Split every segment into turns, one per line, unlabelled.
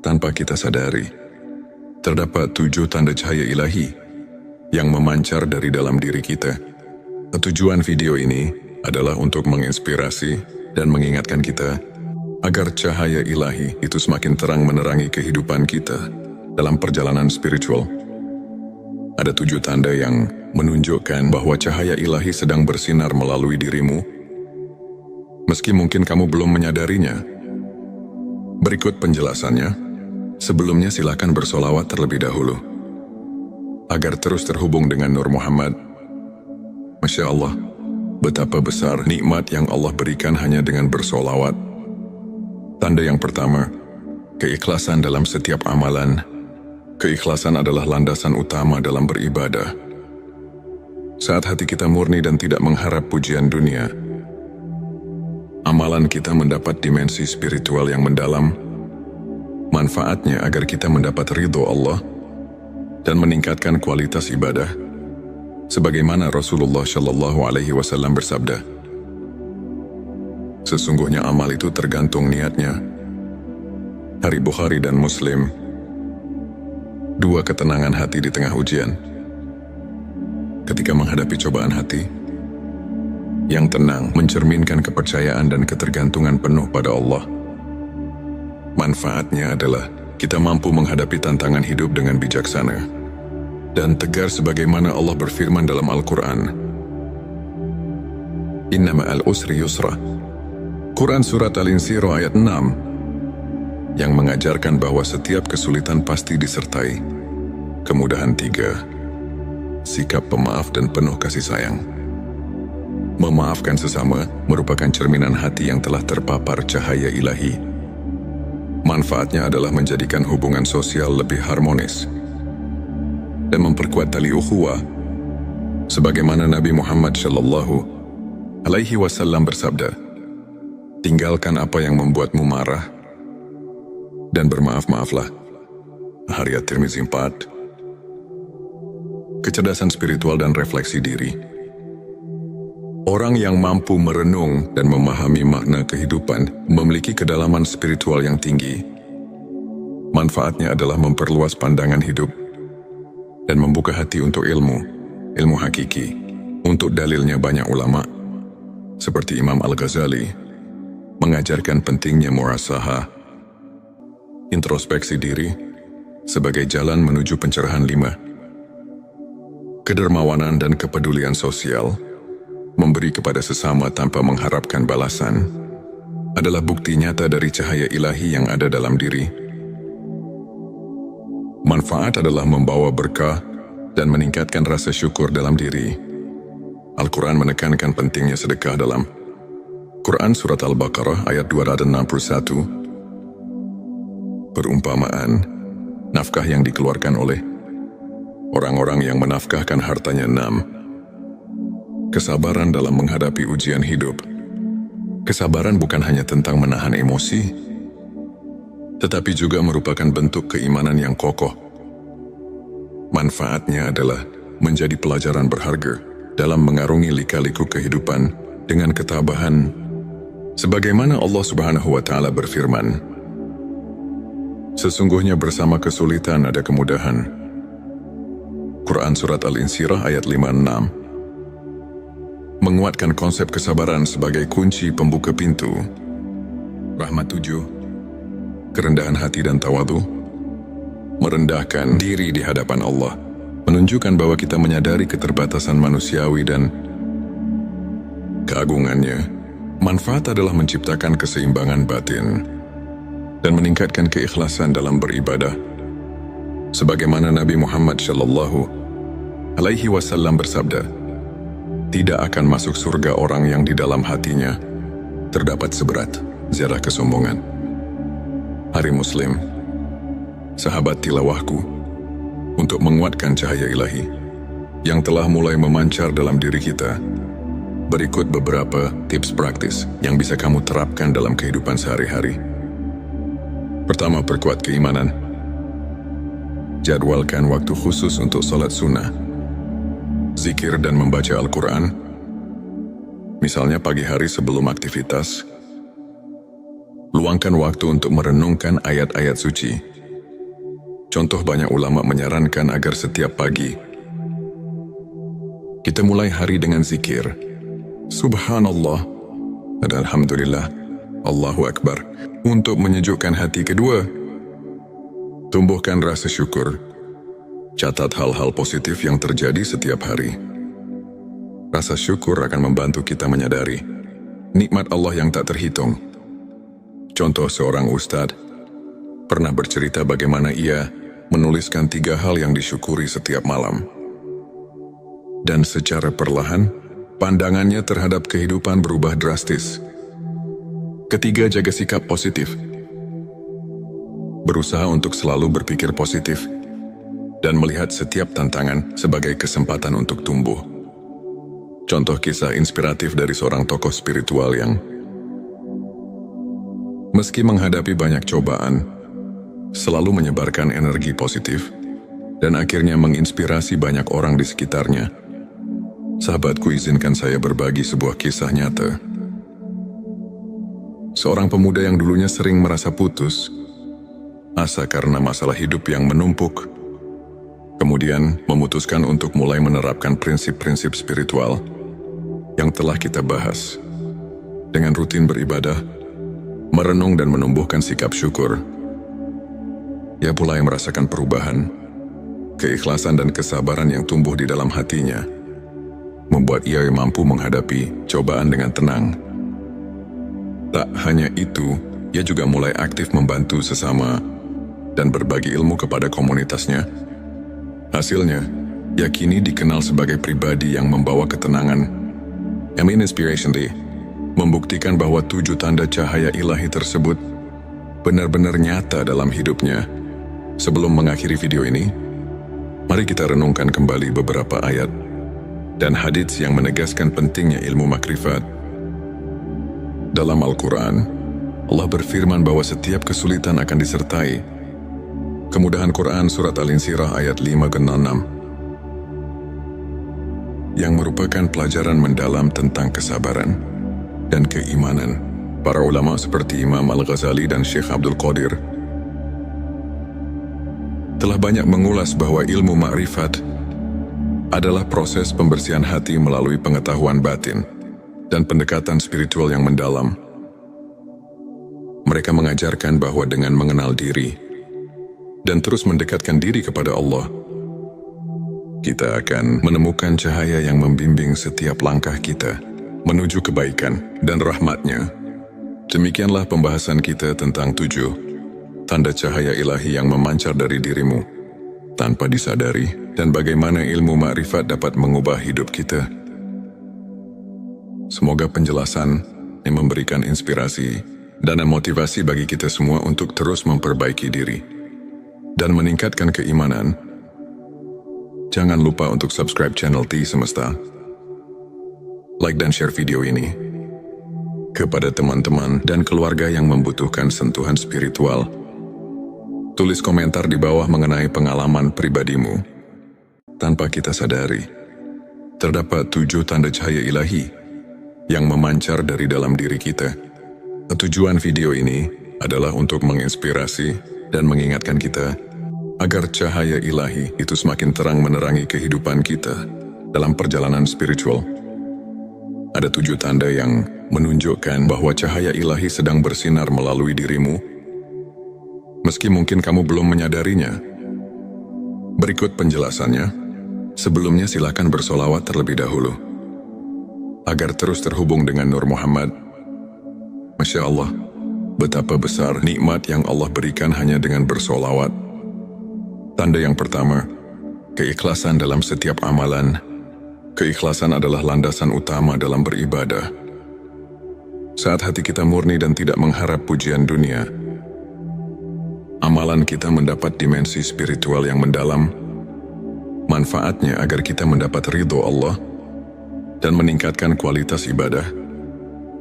tanpa kita sadari. Terdapat 7 tanda cahaya ilahi yang memancar dari dalam diri kita. Tujuan video ini adalah untuk menginspirasi dan mengingatkan kita agar cahaya ilahi itu semakin terang menerangi kehidupan kita dalam perjalanan spiritual. Ada 7 tanda yang menunjukkan bahwa cahaya ilahi sedang bersinar melalui dirimu, meski mungkin kamu belum menyadarinya. Berikut penjelasannya. Sebelumnya silakan bersolawat terlebih dahulu, agar terus terhubung dengan Nur Muhammad. Masya Allah, betapa besar nikmat yang Allah berikan hanya dengan bersolawat. Tanda yang pertama, keikhlasan dalam setiap amalan. Keikhlasan adalah landasan utama dalam beribadah. Saat hati kita murni dan tidak mengharap pujian dunia, amalan kita mendapat dimensi spiritual yang mendalam. Manfaatnya agar kita mendapat ridho Allah dan meningkatkan kualitas ibadah, sebagaimana Rasulullah Shallallahu Alaihi Wasallam bersabda, sesungguhnya amal itu tergantung niatnya. Hari Bukhari dan Muslim. 2 ketenangan hati di tengah ujian. Ketika menghadapi cobaan hati, yang tenang mencerminkan kepercayaan dan ketergantungan penuh pada Allah. Manfaatnya adalah kita mampu menghadapi tantangan hidup dengan bijaksana dan tegar sebagaimana Allah berfirman dalam Al-Quran. Inna ma'al usri yusra. Quran Surat Al-Insyirah ayat 6 yang mengajarkan bahwa setiap kesulitan pasti disertai kemudahan 3. Sikap pemaaf dan penuh kasih sayang. Memaafkan sesama merupakan cerminan hati yang telah terpapar cahaya ilahi. Manfaatnya adalah menjadikan hubungan sosial lebih harmonis dan memperkuat tali ukhuwah, sebagaimana Nabi Muhammad Shallallahu Alaihi Wasallam bersabda, tinggalkan apa yang membuatmu marah dan bermaaf-maaflah. Hadits At-Tirmizi 4. Kecerdasan spiritual dan refleksi diri. Orang yang mampu merenung dan memahami makna kehidupan memiliki kedalaman spiritual yang tinggi. Manfaatnya adalah memperluas pandangan hidup dan membuka hati untuk ilmu hakiki. Untuk dalilnya banyak ulama, seperti Imam Al-Ghazali, mengajarkan pentingnya muhasabah, introspeksi diri, sebagai jalan menuju pencerahan 5. Kedermawanan dan kepedulian sosial, memberi kepada sesama tanpa mengharapkan balasan, adalah bukti nyata dari cahaya ilahi yang ada dalam diri. Manfaat adalah membawa berkah dan meningkatkan rasa syukur dalam diri. Al-Quran menekankan pentingnya sedekah dalam Quran Surat Al-Baqarah ayat 261. Perumpamaan, nafkah yang dikeluarkan oleh orang-orang yang menafkahkan hartanya 6. Kesabaran dalam menghadapi ujian hidup. Kesabaran bukan hanya tentang menahan emosi, tetapi juga merupakan bentuk keimanan yang kokoh. Manfaatnya adalah menjadi pelajaran berharga dalam mengarungi lika-liku kehidupan dengan ketabahan, sebagaimana Allah Subhanahu wa Ta'ala berfirman, sesungguhnya bersama kesulitan ada kemudahan. Quran Surat Al-Insyirah ayat 5-6 menguatkan konsep kesabaran sebagai kunci pembuka pintu. Rahmat 7. Kerendahan hati dan tawadhu. Merendahkan diri di hadapan Allah menunjukkan bahwa kita menyadari keterbatasan manusiawi dan keagungannya. Manfaat adalah menciptakan keseimbangan batin dan meningkatkan keikhlasan dalam beribadah, sebagaimana Nabi Muhammad Shallallahu Alaihi Wasallam bersabda, tidak akan masuk surga orang yang di dalam hatinya terdapat seberat zarah kesombongan. Hari Muslim. Sahabat tilawahku, untuk menguatkan cahaya ilahi yang telah mulai memancar dalam diri kita, berikut beberapa tips praktis yang bisa kamu terapkan dalam kehidupan sehari-hari. Pertama, perkuat keimanan. Jadwalkan waktu khusus untuk salat sunnah, zikir dan membaca Al-Quran, misalnya pagi hari sebelum aktivitas. Luangkan waktu untuk merenungkan ayat-ayat suci Contoh, banyak ulama menyarankan agar setiap pagi kita mulai hari dengan zikir Subhanallah dan Alhamdulillah, Allahu Akbar, untuk menyejukkan hati. Kedua, tumbuhkan rasa syukur. Catat hal-hal positif yang terjadi setiap hari. Rasa syukur akan membantu kita menyadari nikmat Allah yang tak terhitung. Contoh, seorang ustadz pernah bercerita bagaimana ia menuliskan 3 hal yang disyukuri setiap malam. Dan secara perlahan, pandangannya terhadap kehidupan berubah drastis. Ketiga, jaga sikap positif. Berusaha untuk selalu berpikir positif dan melihat setiap tantangan sebagai kesempatan untuk tumbuh. Contoh kisah inspiratif dari seorang tokoh spiritual yang meski menghadapi banyak cobaan, selalu menyebarkan energi positif dan akhirnya menginspirasi banyak orang di sekitarnya. Sahabatku, izinkan saya berbagi sebuah kisah nyata. Seorang pemuda yang dulunya sering merasa putus asa karena masalah hidup yang menumpuk, kemudian memutuskan untuk mulai menerapkan prinsip-prinsip spiritual yang telah kita bahas. Dengan rutin beribadah, merenung dan menumbuhkan sikap syukur, ia mulai merasakan perubahan. Keikhlasan dan kesabaran yang tumbuh di dalam hatinya membuat ia mampu menghadapi cobaan dengan tenang. Tak hanya itu, ia juga mulai aktif membantu sesama dan berbagi ilmu kepada komunitasnya. Hasilnya, ia kini dikenal sebagai pribadi yang membawa ketenangan. Inspiration Day membuktikan bahwa 7 tanda cahaya ilahi tersebut benar-benar nyata dalam hidupnya. Sebelum mengakhiri video ini, mari kita renungkan kembali beberapa ayat dan hadits yang menegaskan pentingnya ilmu makrifat. Dalam Al-Quran, Allah berfirman bahwa setiap kesulitan akan disertai kemudahan. Quran Surat Al-Insyirah ayat 5-6, yang merupakan pelajaran mendalam tentang kesabaran dan keimanan. Para ulama seperti Imam Al-Ghazali dan Syekh Abdul Qadir telah banyak mengulas bahwa ilmu makrifat adalah proses pembersihan hati melalui pengetahuan batin dan pendekatan spiritual yang mendalam. Mereka mengajarkan bahwa dengan mengenal diri dan terus mendekatkan diri kepada Allah, kita akan menemukan cahaya yang membimbing setiap langkah kita menuju kebaikan dan rahmat-Nya. Demikianlah pembahasan kita tentang 7 tanda cahaya ilahi yang memancar dari dirimu tanpa disadari, dan bagaimana ilmu makrifat dapat mengubah hidup kita. Semoga penjelasan yang memberikan inspirasi dan motivasi bagi kita semua untuk terus memperbaiki diri dan meningkatkan keimanan. Jangan lupa untuk subscribe channel T Semesta, like dan share video ini kepada teman-teman dan keluarga yang membutuhkan sentuhan spiritual. Tulis komentar di bawah mengenai pengalaman pribadimu. Tanpa kita sadari, terdapat 7 tanda cahaya ilahi yang memancar dari dalam diri kita. Tujuan video ini adalah untuk menginspirasi dan mengingatkan kita agar cahaya ilahi itu semakin terang menerangi kehidupan kita dalam perjalanan spiritual. Ada 7 tanda yang menunjukkan bahwa cahaya ilahi sedang bersinar melalui dirimu, meski mungkin kamu belum menyadarinya. Berikut penjelasannya. Sebelumnya silakan bersolawat terlebih dahulu agar terus terhubung dengan Nur Muhammad. Masya Allah, betapa besar nikmat yang Allah berikan hanya dengan bersolawat. Tanda yang pertama, keikhlasan dalam setiap amalan. Keikhlasan adalah landasan utama dalam beribadah. Saat hati kita murni dan tidak mengharap pujian dunia, amalan kita mendapat dimensi spiritual yang mendalam. Manfaatnya agar kita mendapat ridho Allah dan meningkatkan kualitas ibadah,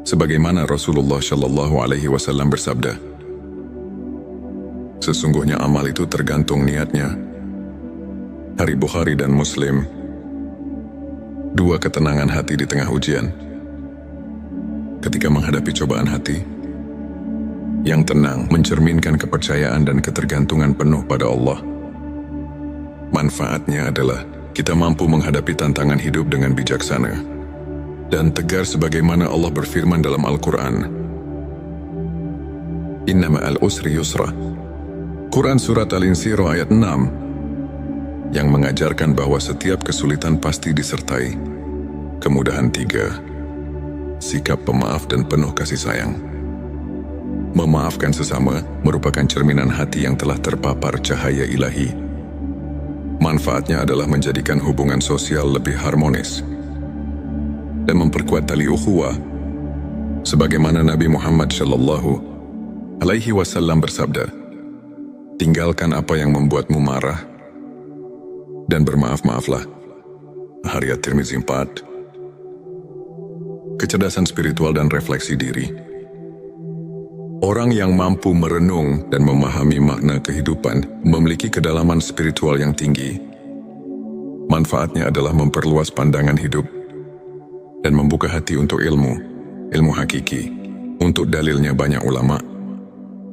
sebagaimana Rasulullah Shallallahu Alaihi Wasallam bersabda, sesungguhnya amal itu tergantung niatnya. Hari Bukhari dan Muslim. 2, ketenangan hati di tengah ujian. Ketika menghadapi cobaan hati yang tenang mencerminkan kepercayaan dan ketergantungan penuh pada Allah. Manfaatnya adalah kita mampu menghadapi tantangan hidup dengan bijaksana dan tegar sebagaimana Allah berfirman dalam Al-Quran. Inna ma'al usri yusra. Quran Surat Al-Insyirah ayat 6 yang mengajarkan bahwa setiap kesulitan pasti disertai kemudahan. 3. Sikap pemaaf dan penuh kasih sayang. Memaafkan sesama merupakan cerminan hati yang telah terpapar cahaya ilahi. Manfaatnya adalah menjadikan hubungan sosial lebih harmonis dan memperkuat tali ukhuwah. Sebagaimana Nabi Muhammad SAW bersabda, "Tinggalkan apa yang membuatmu marah dan bermaaf-maaflah." Hadits Tirmizi 4. Kecerdasan spiritual dan refleksi diri. Orang yang mampu merenung dan memahami makna kehidupan memiliki kedalaman spiritual yang tinggi. Manfaatnya adalah memperluas pandangan hidup dan membuka hati untuk ilmu hakiki. Untuk dalilnya banyak ulama,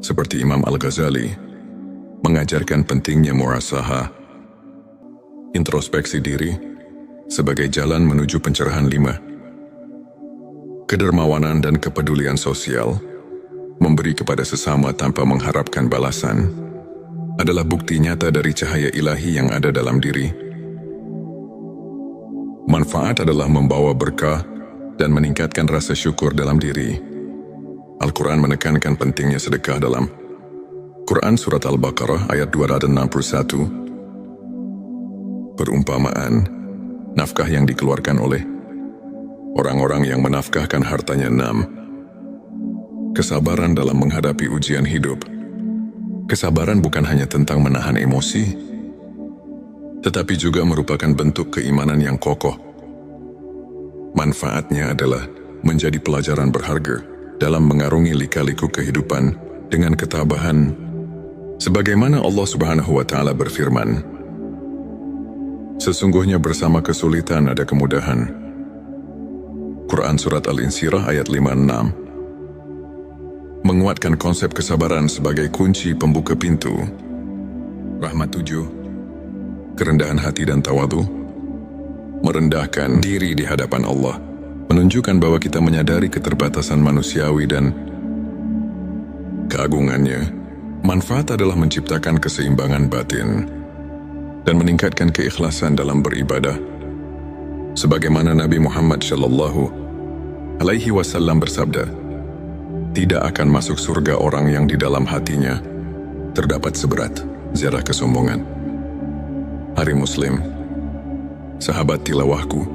seperti Imam Al-Ghazali, mengajarkan pentingnya muhasabah, introspeksi diri, sebagai jalan menuju pencerahan. 5. Kedermawanan dan kepedulian sosial. Memberi kepada sesama tanpa mengharapkan balasan adalah bukti nyata dari cahaya ilahi yang ada dalam diri. Manfaat adalah membawa berkah dan meningkatkan rasa syukur dalam diri. Al-Quran menekankan pentingnya sedekah dalam Quran Surat Al-Baqarah ayat 261. Perumpamaan, nafkah yang dikeluarkan oleh orang-orang yang menafkahkan hartanya. 6. Kesabaran dalam menghadapi ujian hidup. Kesabaran bukan hanya tentang menahan emosi, tetapi juga merupakan bentuk keimanan yang kokoh. Manfaatnya adalah menjadi pelajaran berharga dalam mengarungi lika-liku kehidupan dengan ketabahan. Sebagaimana Allah Subhanahu wa Ta'ala berfirman, "Sesungguhnya bersama kesulitan ada kemudahan." Quran Surat Al-Insyirah ayat 5-6. Menguatkan konsep kesabaran sebagai kunci pembuka pintu rahmat. 7. Kerendahan hati dan tawadhu. Merendahkan diri di hadapan Allah menunjukkan bahwa kita menyadari keterbatasan manusiawi dan keagungannya. Manfaat adalah menciptakan keseimbangan batin dan meningkatkan keikhlasan dalam beribadah. Sebagaimana Nabi Muhammad SAW bersabda, "Tidak akan masuk surga orang yang di dalam hatinya terdapat seberat zarah kesombongan." Hari Muslim, sahabat tilawahku,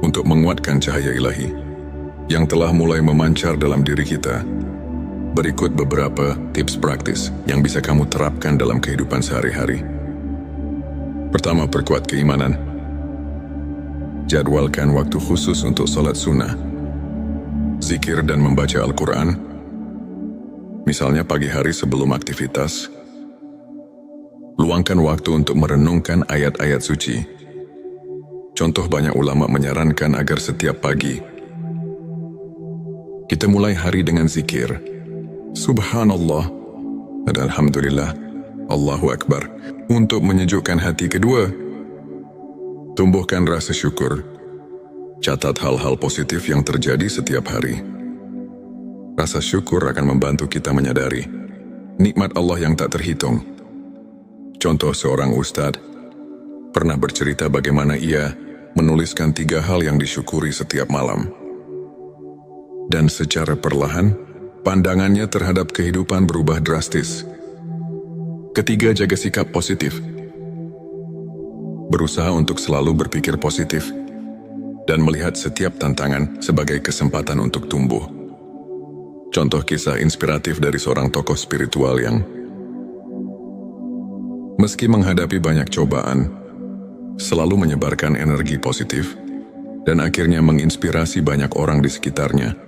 untuk menguatkan cahaya ilahi yang telah mulai memancar dalam diri kita, berikut beberapa tips praktis yang bisa kamu terapkan dalam kehidupan sehari-hari. Pertama, perkuat keimanan. Jadwalkan waktu khusus untuk salat sunnah, zikir dan membaca Al-Quran, misalnya pagi hari sebelum aktivitas. Luangkan waktu untuk merenungkan ayat-ayat suci. Contoh, banyak ulama menyarankan agar setiap pagi kita mulai hari dengan zikir Subhanallah dan Alhamdulillah, Allahu Akbar, untuk menyejukkan hati. Kedua, tumbuhkan rasa syukur. Catat hal-hal positif yang terjadi setiap hari. Rasa syukur akan membantu kita menyadari nikmat Allah yang tak terhitung. Contoh, seorang ustadz pernah bercerita bagaimana ia menuliskan 3 hal yang disyukuri setiap malam. Dan secara perlahan, pandangannya terhadap kehidupan berubah drastis. Ketiga, jaga sikap positif. Berusaha untuk selalu berpikir positif dan melihat setiap tantangan sebagai kesempatan untuk tumbuh. Contoh kisah inspiratif dari seorang tokoh spiritual yang meski menghadapi banyak cobaan, selalu menyebarkan energi positif dan akhirnya menginspirasi banyak orang di sekitarnya.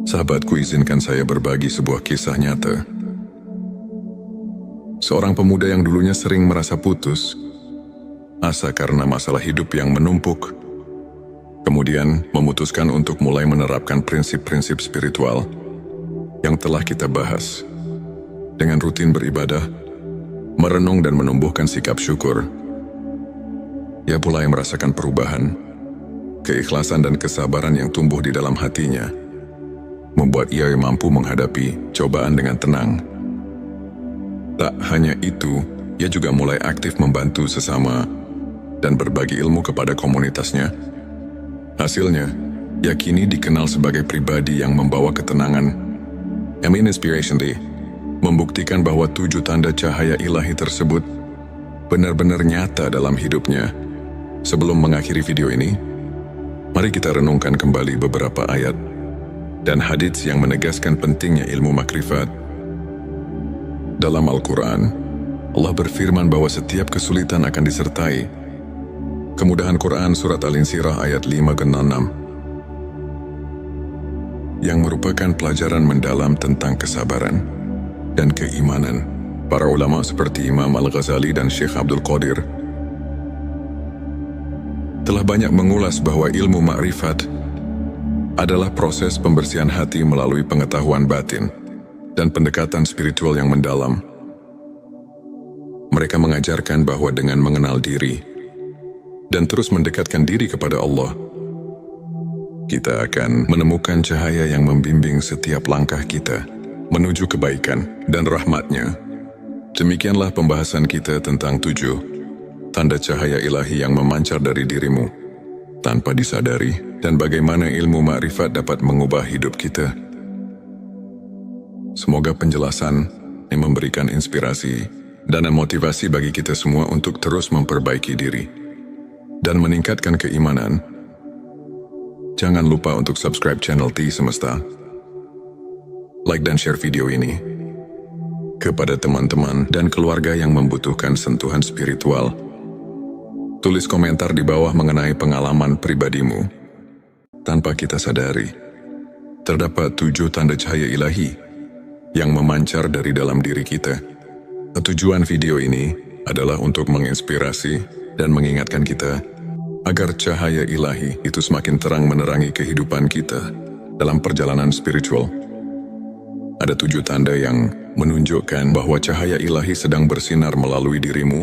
Sahabatku, izinkan saya berbagi sebuah kisah nyata. Seorang pemuda yang dulunya sering merasa putus asa karena masalah hidup yang menumpuk, kemudian memutuskan untuk mulai menerapkan prinsip-prinsip spiritual yang telah kita bahas. Dengan rutin beribadah, merenung dan menumbuhkan sikap syukur, ia mulai merasakan perubahan. Keikhlasan dan kesabaran yang tumbuh di dalam hatinya membuat ia mampu menghadapi cobaan dengan tenang. Tak hanya itu, ia juga mulai aktif membantu sesama dan berbagi ilmu kepada komunitasnya. Hasilnya, ia kini dikenal sebagai pribadi yang membawa ketenangan. Amin Inspiration Day membuktikan bahwa 7 tanda cahaya ilahi tersebut benar-benar nyata dalam hidupnya. Sebelum mengakhiri video ini, mari kita renungkan kembali beberapa ayat dan hadits yang menegaskan pentingnya ilmu makrifat. Dalam Al-Quran, Allah berfirman bahwa setiap kesulitan akan disertai kemudahan. Quran Surat Al-Insyirah ayat 5-6 yang merupakan pelajaran mendalam tentang kesabaran dan keimanan. Para ulama seperti Imam Al-Ghazali dan Syekh Abdul Qadir telah banyak mengulas bahwa ilmu makrifat adalah proses pembersihan hati melalui pengetahuan batin dan pendekatan spiritual yang mendalam. Mereka mengajarkan bahwa dengan mengenal diri dan terus mendekatkan diri kepada Allah, kita akan menemukan cahaya yang membimbing setiap langkah kita menuju kebaikan dan rahmat-Nya. Demikianlah pembahasan kita tentang 7 tanda cahaya ilahi yang memancar dari dirimu tanpa disadari, dan bagaimana ilmu makrifat dapat mengubah hidup kita. Semoga penjelasan yang memberikan inspirasi dan motivasi bagi kita semua untuk terus memperbaiki diri dan meningkatkan keimanan. Jangan lupa untuk subscribe channel T Semesta, like dan share video ini kepada teman-teman dan keluarga yang membutuhkan sentuhan spiritual. Tulis komentar di bawah mengenai pengalaman pribadimu. Tanpa kita sadari, terdapat 7 tanda cahaya ilahi yang memancar dari dalam diri kita. Tujuan video ini adalah untuk menginspirasi dan mengingatkan kita agar cahaya ilahi itu semakin terang menerangi kehidupan kita dalam perjalanan spiritual. Ada 7 tanda yang menunjukkan bahwa cahaya ilahi sedang bersinar melalui dirimu,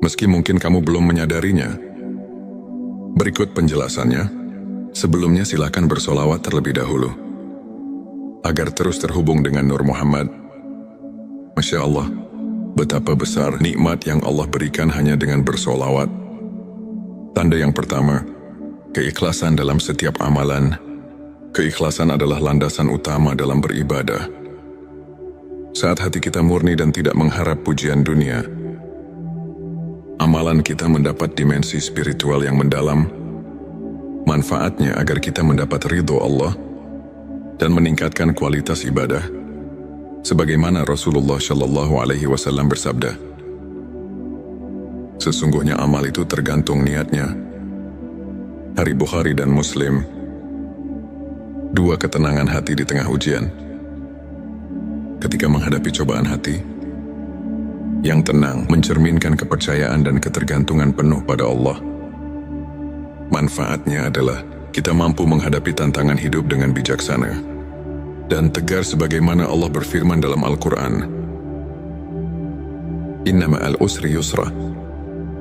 meski mungkin kamu belum menyadarinya. Berikut penjelasannya. Sebelumnya silakan bersolawat terlebih dahulu agar terus terhubung dengan Nur Muhammad. Masya Allah, betapa besar nikmat yang Allah berikan hanya dengan bersolawat. Tanda yang pertama, keikhlasan dalam setiap amalan. Keikhlasan adalah landasan utama dalam beribadah. Saat hati kita murni dan tidak mengharap pujian dunia, amalan kita mendapat dimensi spiritual yang mendalam. Manfaatnya agar kita mendapat ridho Allah dan meningkatkan kualitas ibadah. Sebagaimana Rasulullah Shallallahu Alaihi Wasallam bersabda, sesungguhnya amal itu tergantung niatnya. Hari Bukhari dan Muslim. 2 ketenangan hati di tengah ujian. Ketika menghadapi cobaan hati, yang tenang mencerminkan kepercayaan dan ketergantungan penuh pada Allah. Manfaatnya adalah kita mampu menghadapi tantangan hidup dengan bijaksana dan tegar sebagaimana Allah berfirman dalam Al-Quran. Inna ma'al usri yusra.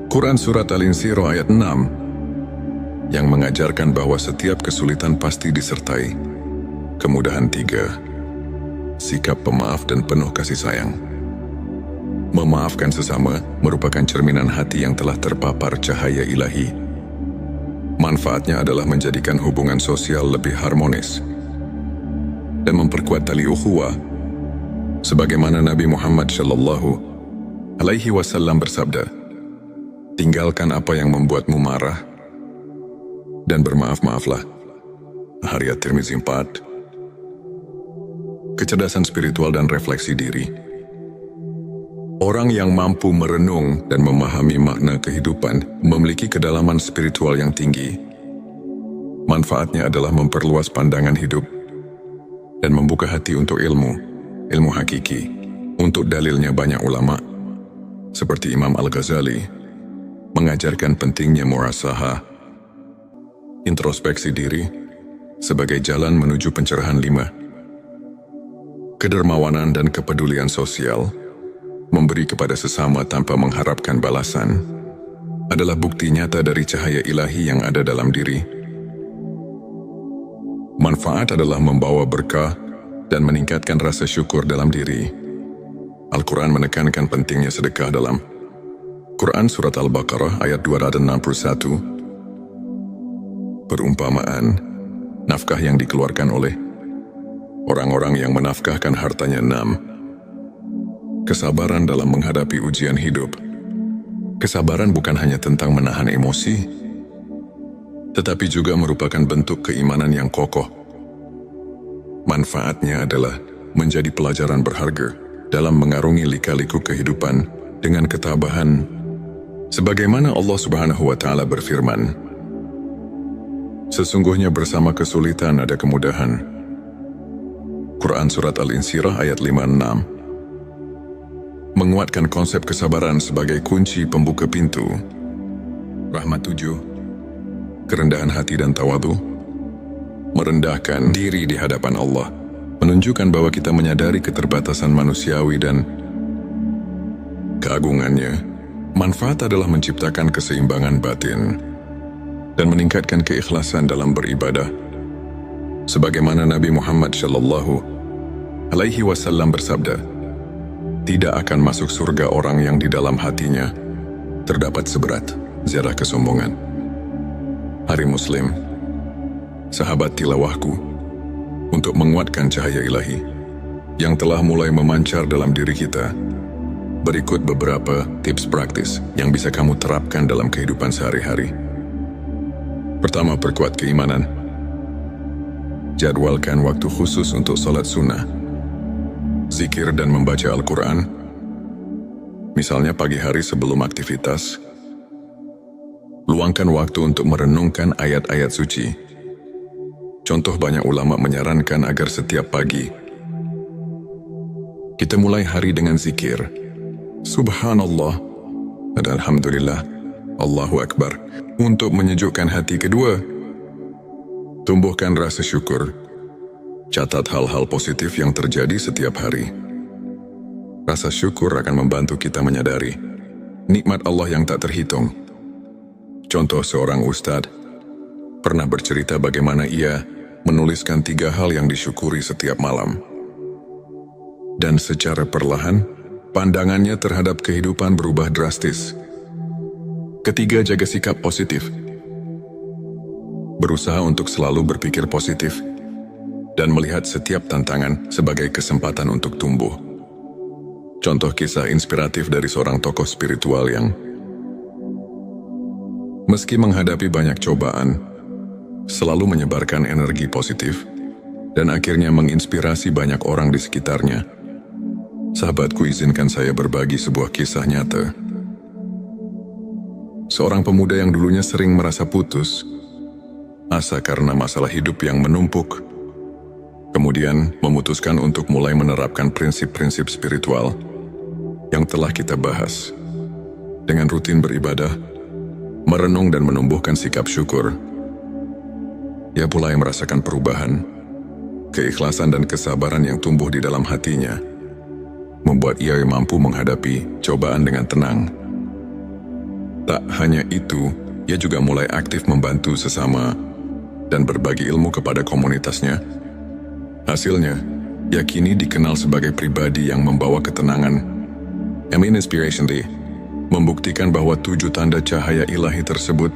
Quran Surat Al-Insyirah ayat 6 yang mengajarkan bahwa setiap kesulitan pasti disertai kemudahan. 3. Sikap pemaaf dan penuh kasih sayang. Memaafkan sesama merupakan cerminan hati yang telah terpapar cahaya ilahi. Manfaatnya adalah menjadikan hubungan sosial lebih harmonis dan memperkuat tali ukhuwah. Sebagaimana Nabi Muhammad Shallallahu Alaihi Wasallam bersabda, tinggalkan apa yang membuatmu marah dan bermaaf-maaflah. Hadits At-Tirmizi 4. Kecerdasan spiritual dan refleksi diri. Orang yang mampu merenung dan memahami makna kehidupan memiliki kedalaman spiritual yang tinggi. Manfaatnya adalah memperluas pandangan hidup dan membuka hati untuk ilmu hakiki. Untuk dalilnya banyak ulama, seperti Imam Al-Ghazali, mengajarkan pentingnya muhasabah, introspeksi diri, sebagai jalan menuju pencerahan. 5. Kedermawanan dan kepedulian sosial. memberi kepada sesama tanpa mengharapkan balasan, adalah bukti nyata dari cahaya ilahi yang ada dalam diri. Manfaat adalah membawa berkah dan meningkatkan rasa syukur dalam diri. Al-Quran menekankan pentingnya sedekah dalam Quran Surat Al-Baqarah ayat 261. Perumpamaan, nafkah yang dikeluarkan oleh orang-orang yang menafkahkan hartanya 6. Kesabaran dalam menghadapi ujian hidup. Kesabaran bukan hanya tentang menahan emosi, tetapi juga merupakan bentuk keimanan yang kokoh. Manfaatnya adalah menjadi pelajaran berharga dalam mengarungi lika-liku kehidupan dengan ketabahan. Sebagaimana Allah Subhanahu wa Ta'ala berfirman, sesungguhnya bersama kesulitan ada kemudahan. Quran Surat Al-Insyirah ayat 56. Menguatkan konsep kesabaran sebagai kunci pembuka pintu. Rahmat 7. Kerendahan hati dan tawadu. Merendahkan diri di hadapan Allah, menunjukkan bahwa kita menyadari keterbatasan manusiawi dan keagungannya. Manfaat adalah menciptakan keseimbangan batin dan meningkatkan keikhlasan dalam beribadah. Sebagaimana Nabi Muhammad SAW bersabda, tidak akan masuk surga orang yang di dalam hatinya terdapat seberat zarah kesombongan. Hari Muslim, sahabat tilawahku, untuk menguatkan cahaya ilahi yang telah mulai memancar dalam diri kita, berikut beberapa tips praktis yang bisa kamu terapkan dalam kehidupan sehari-hari. Pertama, perkuat keimanan. Jadwalkan waktu khusus untuk salat sunnah, zikir dan membaca Al-Quran, misalnya pagi hari sebelum aktivitas. Luangkan waktu untuk merenungkan ayat-ayat suci. Contoh, banyak ulama menyarankan agar setiap pagi kita mulai hari dengan zikir Subhanallah dan Alhamdulillah, Allahu Akbar, untuk menyejukkan hati. Kedua, tumbuhkan rasa syukur. Catat hal-hal positif yang terjadi setiap hari. Rasa syukur akan membantu kita menyadari nikmat Allah yang tak terhitung. Contoh, seorang ustadz pernah bercerita bagaimana ia menuliskan 3 hal yang disyukuri setiap malam. Dan secara perlahan, pandangannya terhadap kehidupan berubah drastis. Ketiga, jaga sikap positif. Berusaha untuk selalu berpikir positif dan melihat setiap tantangan sebagai kesempatan untuk tumbuh. Contoh kisah inspiratif dari seorang tokoh spiritual yang meski menghadapi banyak cobaan, selalu menyebarkan energi positif dan akhirnya menginspirasi banyak orang di sekitarnya. Sahabatku, izinkan saya berbagi sebuah kisah nyata. Seorang pemuda yang dulunya sering merasa putus asa karena masalah hidup yang menumpuk, kemudian memutuskan untuk mulai menerapkan prinsip-prinsip spiritual yang telah kita bahas. Dengan rutin beribadah, merenung dan menumbuhkan sikap syukur, ia mulai merasakan perubahan. Keikhlasan dan kesabaran yang tumbuh di dalam hatinya membuat ia mampu menghadapi cobaan dengan tenang. Tak hanya itu, ia juga mulai aktif membantu sesama dan berbagi ilmu kepada komunitasnya. Hasilnya, ia kini dikenal sebagai pribadi yang membawa ketenangan. Inspiration Day membuktikan bahwa 7 tanda cahaya ilahi tersebut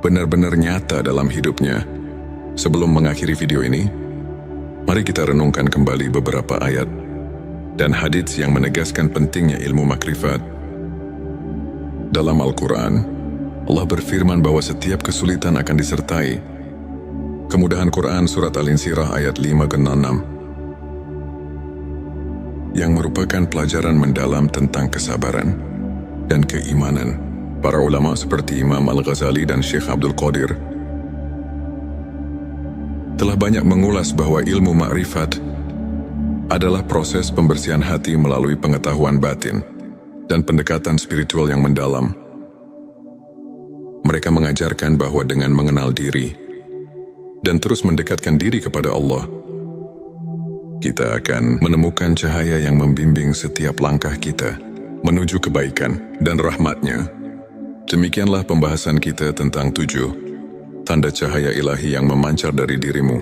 benar-benar nyata dalam hidupnya. Sebelum mengakhiri video ini, mari kita renungkan kembali beberapa ayat dan hadits yang menegaskan pentingnya ilmu makrifat. Dalam Al-Quran, Allah berfirman bahwa setiap kesulitan akan disertai kemudahan. Quran Surat Al-Insyirah ayat 5-6, yang merupakan pelajaran mendalam tentang kesabaran dan keimanan. Para ulama seperti Imam Al-Ghazali dan Syekh Abdul Qadir telah banyak mengulas bahwa ilmu makrifat adalah proses pembersihan hati melalui pengetahuan batin dan pendekatan spiritual yang mendalam. Mereka mengajarkan bahwa dengan mengenal diri dan terus mendekatkan diri kepada Allah, kita akan menemukan cahaya yang membimbing setiap langkah kita. menuju kebaikan dan rahmat-Nya. Demikianlah pembahasan kita tentang 7 tanda cahaya ilahi yang memancar dari dirimu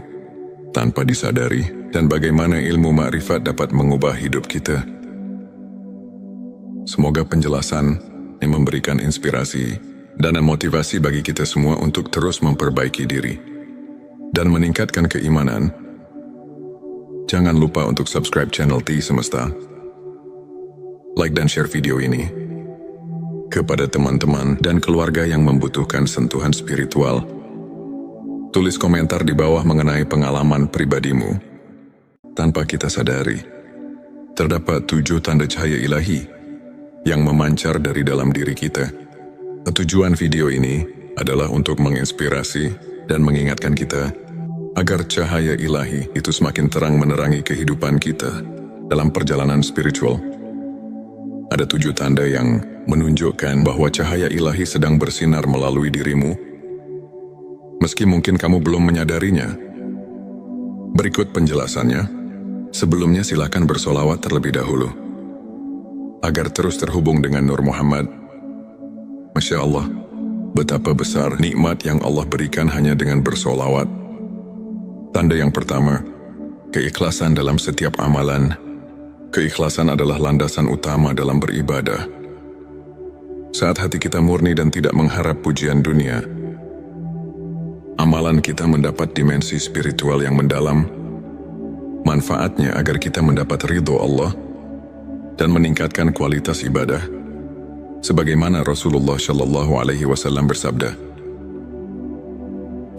tanpa disadari, dan bagaimana ilmu makrifat dapat mengubah hidup kita. Semoga penjelasan ini memberikan inspirasi dan motivasi bagi kita semua untuk terus memperbaiki diri dan meningkatkan keimanan. Jangan lupa untuk subscribe channel T Semesta, like dan share video ini kepada teman-teman dan keluarga yang membutuhkan sentuhan spiritual. Tulis komentar di bawah mengenai pengalaman pribadimu. Tanpa kita sadari, terdapat 7 tanda cahaya ilahi yang memancar dari dalam diri kita. Tujuan video ini adalah untuk menginspirasi dan mengingatkan kita agar cahaya ilahi itu semakin terang menerangi kehidupan kita dalam perjalanan spiritual. Ada 7 tanda yang menunjukkan bahwa cahaya ilahi sedang bersinar melalui dirimu, meski mungkin kamu belum menyadarinya. Berikut penjelasannya. Sebelumnya silakan bersolawat terlebih dahulu, agar terus terhubung dengan Nur Muhammad. Masya Allah, betapa besar nikmat yang Allah berikan hanya dengan bersolawat. Tanda yang pertama, keikhlasan dalam setiap amalan. Keikhlasan adalah landasan utama dalam beribadah. Saat hati kita murni dan tidak mengharap pujian dunia, amalan kita mendapat dimensi spiritual yang mendalam. Manfaatnya agar kita mendapat ridho Allah dan meningkatkan kualitas ibadah. Sebagaimana Rasulullah Shallallahu Alaihi Wasallam bersabda,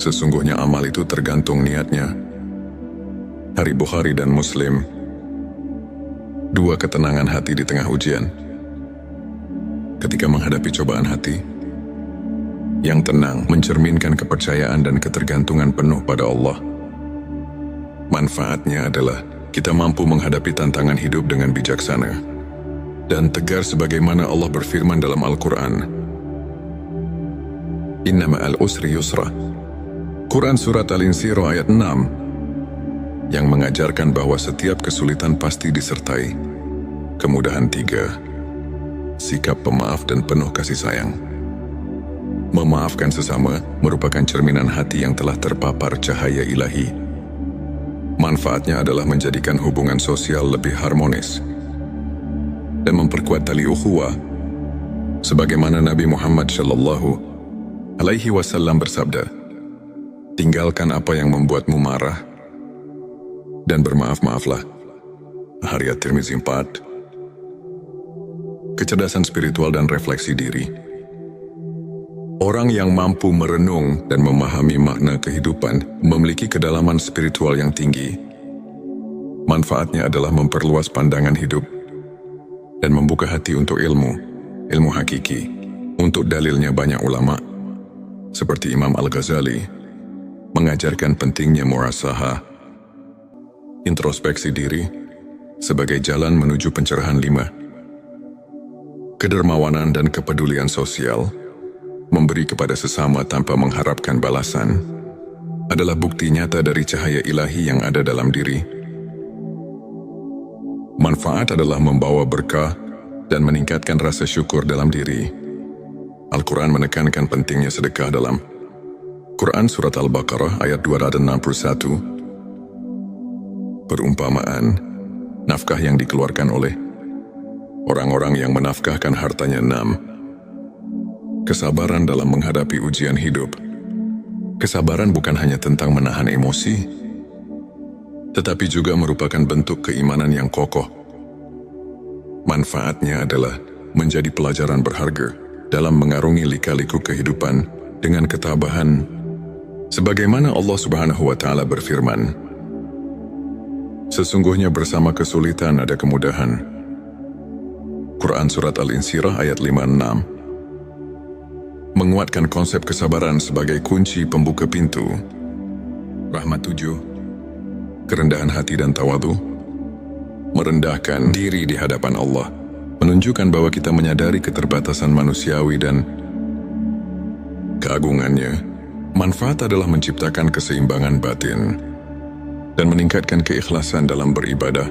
sesungguhnya amal itu tergantung niatnya. Hari Bukhari dan Muslim. 2 ketenangan hati di tengah ujian. Ketika menghadapi cobaan hati, yang tenang mencerminkan kepercayaan dan ketergantungan penuh pada Allah. Manfaatnya adalah kita mampu menghadapi tantangan hidup dengan bijaksana dan tegar sebagaimana Allah berfirman dalam Al-Quran. Inna ma'al usri yusra. Quran Surat Al-Insyirah ayat 6 yang mengajarkan bahwa setiap kesulitan pasti disertai kemudahan. 3. Sikap pemaaf dan penuh kasih sayang. Memaafkan sesama merupakan cerminan hati yang telah terpapar cahaya ilahi. Manfaatnya adalah menjadikan hubungan sosial lebih harmonis dan memperkuat tali ukhuwah. Sebagaimana Nabi Muhammad Shallallahu Alaihi Wasallam bersabda, tinggalkan apa yang membuatmu marah dan bermaaf-maaflah. Hadits At-Tirmizi 4. Kecerdasan spiritual dan refleksi diri. Orang yang mampu merenung dan memahami makna kehidupan memiliki kedalaman spiritual yang tinggi. Manfaatnya adalah memperluas pandangan hidup dan membuka hati untuk ilmu hakiki. Untuk dalilnya banyak ulama, seperti Imam Al-Ghazali, mengajarkan pentingnya muhasabah, introspeksi diri, sebagai jalan menuju pencerahan. 5. Kedermawanan dan kepedulian sosial. Memberi kepada sesama tanpa mengharapkan balasan adalah bukti nyata dari cahaya ilahi yang ada dalam diri. Manfaat adalah membawa berkah dan meningkatkan rasa syukur dalam diri. Al-Quran menekankan pentingnya sedekah dalam Quran Surat Al-Baqarah ayat 261. Perumpamaan, nafkah yang dikeluarkan oleh orang-orang yang menafkahkan hartanya. 6. Kesabaran dalam menghadapi ujian hidup. Kesabaran bukan hanya tentang menahan emosi, tetapi juga merupakan bentuk keimanan yang kokoh. Manfaatnya adalah menjadi pelajaran berharga dalam mengarungi lika-liku kehidupan dengan ketabahan. Sebagaimana Allah Subhanahu wa Ta'ala berfirman, sesungguhnya bersama kesulitan ada kemudahan. Quran Surat Al-Insyirah ayat 5-6. Menguatkan konsep kesabaran sebagai kunci pembuka pintu rahmat. 7. Kerendahan hati dan tawadu. Merendahkan diri di hadapan Allah menunjukkan bahwa kita menyadari keterbatasan manusiawi dan keagungannya. Manfaat adalah menciptakan keseimbangan batin dan meningkatkan keikhlasan dalam beribadah.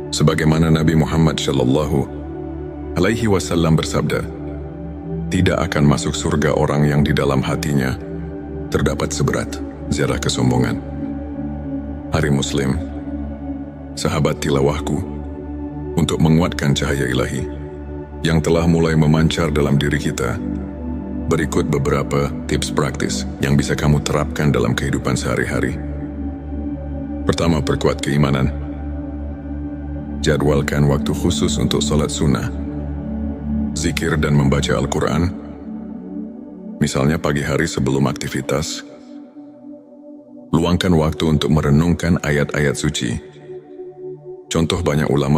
Sebagaimana Nabi Muhammad Shallallahu alaihi wasallam bersabda, tidak akan masuk surga orang yang di dalam hatinya terdapat seberat zarah kesombongan. Hari Muslim, sahabat tilawahku, untuk menguatkan cahaya ilahi yang telah mulai memancar dalam diri kita, berikut beberapa tips praktis yang bisa kamu terapkan dalam kehidupan sehari-hari. Pertama, perkuat keimanan. Jadwalkan waktu khusus untuk salat sunnah, zikir dan membaca Al-Quran, misalnya pagi hari sebelum aktivitas. Luangkan waktu untuk merenungkan ayat-ayat suci. Contoh banyak ulama